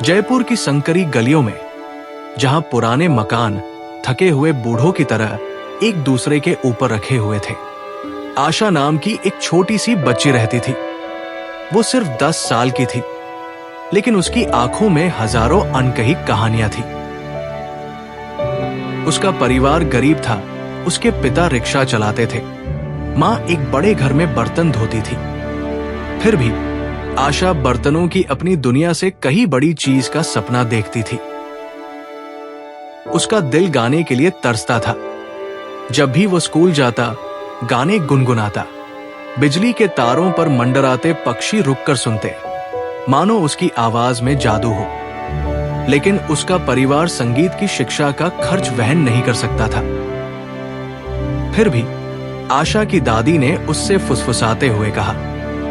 जयपुर की संकरी गलियों में, जहां पुराने मकान थके हुए बूढ़ों की तरह एक दूसरे के ऊपर रखे हुए थे, आशा नाम की एक छोटी सी बच्ची रहती थी। वो सिर्फ 10 साल की थी, लेकिन उसकी आंखों में हजारों अनकही कहानियां थी। उसका परिवार गरीब था, उसके पिता रिक्शा चलाते थे, माँ एक बड़े घर में बर्तन धोती थी। फिर भी आशा बर्तनों की अपनी दुनिया से कहीं बड़ी चीज का सपना देखती थी। उसका दिल गाने के लिए तरसता था। जब भी वो स्कूल जाता, गाने गुनगुनाता। बिजली के तारों पर मंडराते पक्षी रुककर सुनते, मानो उसकी आवाज में जादू हो। लेकिन उसका परिवार संगीत की शिक्षा का खर्च वहन नहीं कर सकता था। फिर भी आशा की दादी ने उससे फुसफुसाते हुए कहा,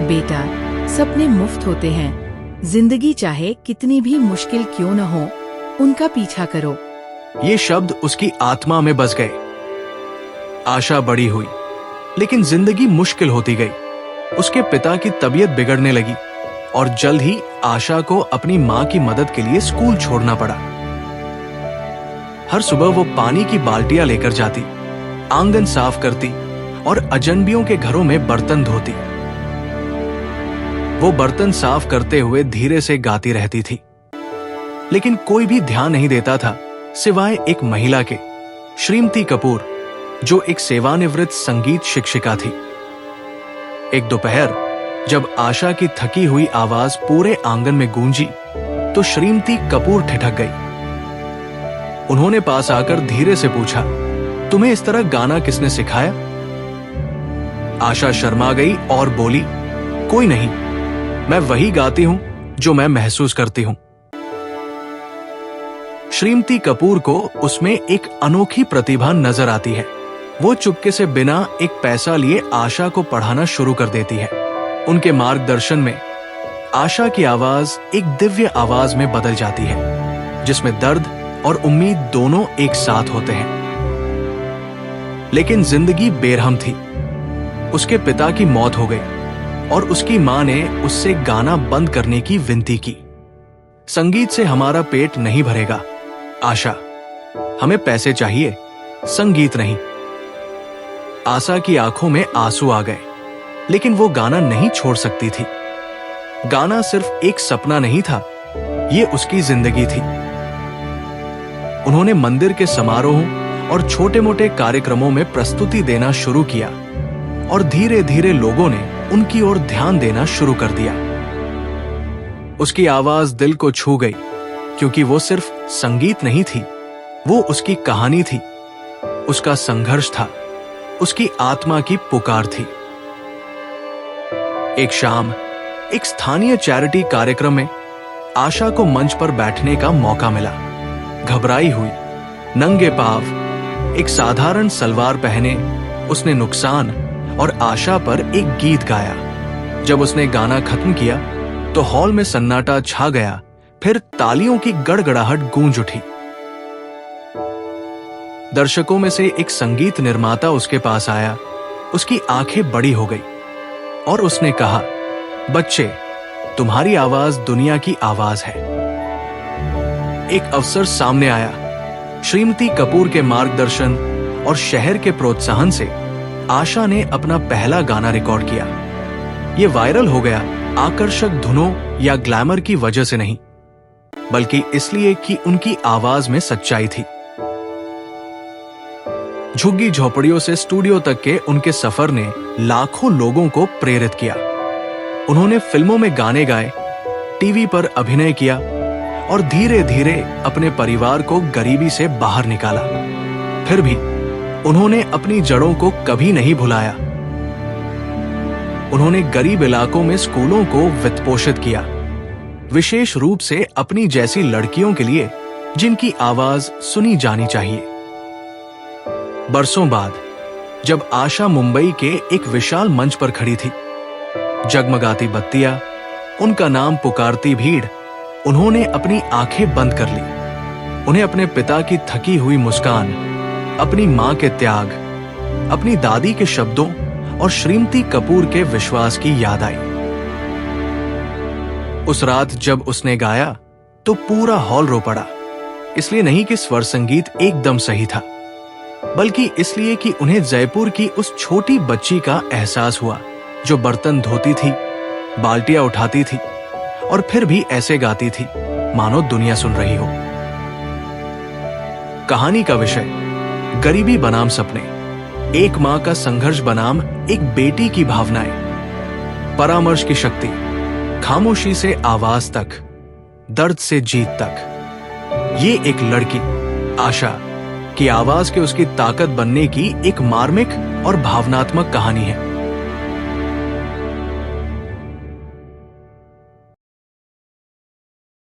बेटा, सपने मुफ्त होते हैं। जिंदगी चाहे कितनी भी मुश्किल क्यों न हो, उनका पीछा करो। ये शब्द उसकी आत्मा में बस गए। आशा बड़ी हुई, लेकिन जिंदगी मुश्किल होती गई। उसके पिता की तबीयत बिगड़ने लगी और जल्द ही आशा को अपनी माँ की मदद के लिए स्कूल छोड़ना पड़ा। हर सुबह वो पानी की बाल्टियां लेकर जाती, आंगन साफ करती और अजनबियों के घरों में बर्तन धोती। वो बर्तन साफ करते हुए धीरे से गाती रहती थी, लेकिन कोई भी ध्यान नहीं देता था सिवाय एक महिला के, श्रीमती कपूर, जो एक सेवानिवृत्त संगीत शिक्षिका थी। एक दोपहर जब आशा की थकी हुई आवाज पूरे आंगन में गूंजी, तो श्रीमती कपूर ठिठक गई। उन्होंने पास आकर धीरे से पूछा, तुम्हें इस तरह गाना किसने सिखाया? आशा शर्मा गई और बोली, कोई नहीं, मैं वही गाती हूं जो मैं महसूस करती हूं। श्रीमती कपूर को उसमें एक अनोखी प्रतिभा नजर आती है। वो चुपके से बिना एक पैसा लिए आशा को पढ़ाना शुरू कर देती है। उनके मार्गदर्शन में आशा की आवाज एक दिव्य आवाज में बदल जाती है, जिसमें दर्द और उम्मीद दोनों एक साथ होते हैं। लेकिन जिंदगी बेरहम थी। उसके पिता की मौत हो गई और उसकी मां ने उससे गाना बंद करने की विनती की। संगीत से हमारा पेट नहीं भरेगा आशा, हमें पैसे चाहिए, संगीत नहीं। आशा की आंखों में आंसू आ गए, लेकिन वो गाना नहीं छोड़ सकती थी। गाना सिर्फ एक सपना नहीं था, ये उसकी जिंदगी थी। उन्होंने मंदिर के समारोह और छोटे मोटे कार्यक्रमों में प्रस्तुति देना शुरू किया और धीरे धीरे लोगों ने उनकी ओर ध्यान देना शुरू कर दिया। उसकी आवाज दिल को छू गई, क्योंकि वो सिर्फ संगीत नहीं थी, वो उसकी कहानी थी, उसका संघर्ष था, उसकी आत्मा की पुकार थी। एक शाम एक स्थानीय चैरिटी कार्यक्रम में आशा को मंच पर बैठने का मौका मिला। घबराई हुई, नंगे पांव, एक साधारण सलवार पहने उसने नुकसान और आशा पर एक गीत गाया। जब उसने गाना खत्म किया तो हॉल में सन्नाटा छा गया, फिर तालियों की गड़गड़ाहट गूंज उठी। दर्शकों में से एक संगीत निर्माता उसके पास आया। उसकी आंखें बड़ी हो गई और उसने कहा, बच्चे, तुम्हारी आवाज दुनिया की आवाज है। एक अवसर सामने आया। श्रीमती कपूर के मार्गदर्शन और शहर के प्रोत्साहन से आशा ने अपना पहला गाना रिकॉर्ड किया। यह वायरल हो गया आकर्षक धुनों या ग्लैमर की वजह से नहीं, बल्कि इसलिए कि उनकी आवाज में सच्चाई थी। झुग्गी झोपड़ियों से स्टूडियो तक के उनके सफर ने लाखों लोगों को प्रेरित किया। उन्होंने फिल्मों में गाने गाए, टीवी पर अभिनय किया और धीरे धीरे अपने परिवार को गरीबी से बाहर निकाला। फिर भी उन्होंने अपनी जड़ों को कभी नहीं भुलाया। उन्होंने गरीब इलाकों में स्कूलों को वित्तपोषित किया, विशेष रूप से अपनी जैसी लड़कियों के लिए जिनकी आवाज सुनी जानी चाहिए। बरसों बाद जब आशा मुंबई के एक विशाल मंच पर खड़ी थी, जगमगाती बत्तियां, उनका नाम पुकारती भीड़, उन्होंने अपनी आंखें बंद कर ली। उन्हें अपने पिता की थकी हुई मुस्कान, अपनी मां के त्याग, अपनी दादी के शब्दों और श्रीमती कपूर के विश्वास की याद आई। उस रात जब उसने गाया, तो पूरा हॉल रो पड़ा। इसलिए नहीं कि स्वर संगीत एकदम सही था, बल्कि इसलिए कि उन्हें जयपुर की उस छोटी बच्ची का एहसास हुआ जो बर्तन धोती थी, बाल्टियां उठाती थी और फिर भी ऐसे गाती थी मानो दुनिया सुन रही हो। कहानी का विषय गरीबी बनाम सपने, एक मां का संघर्ष बनाम एक बेटी की भावनाएं, परामर्श की शक्ति, खामोशी से आवाज तक, दर्द से जीत तक। ये एक लड़की आशा की आवाज के उसकी ताकत बनने की एक मार्मिक और भावनात्मक कहानी है।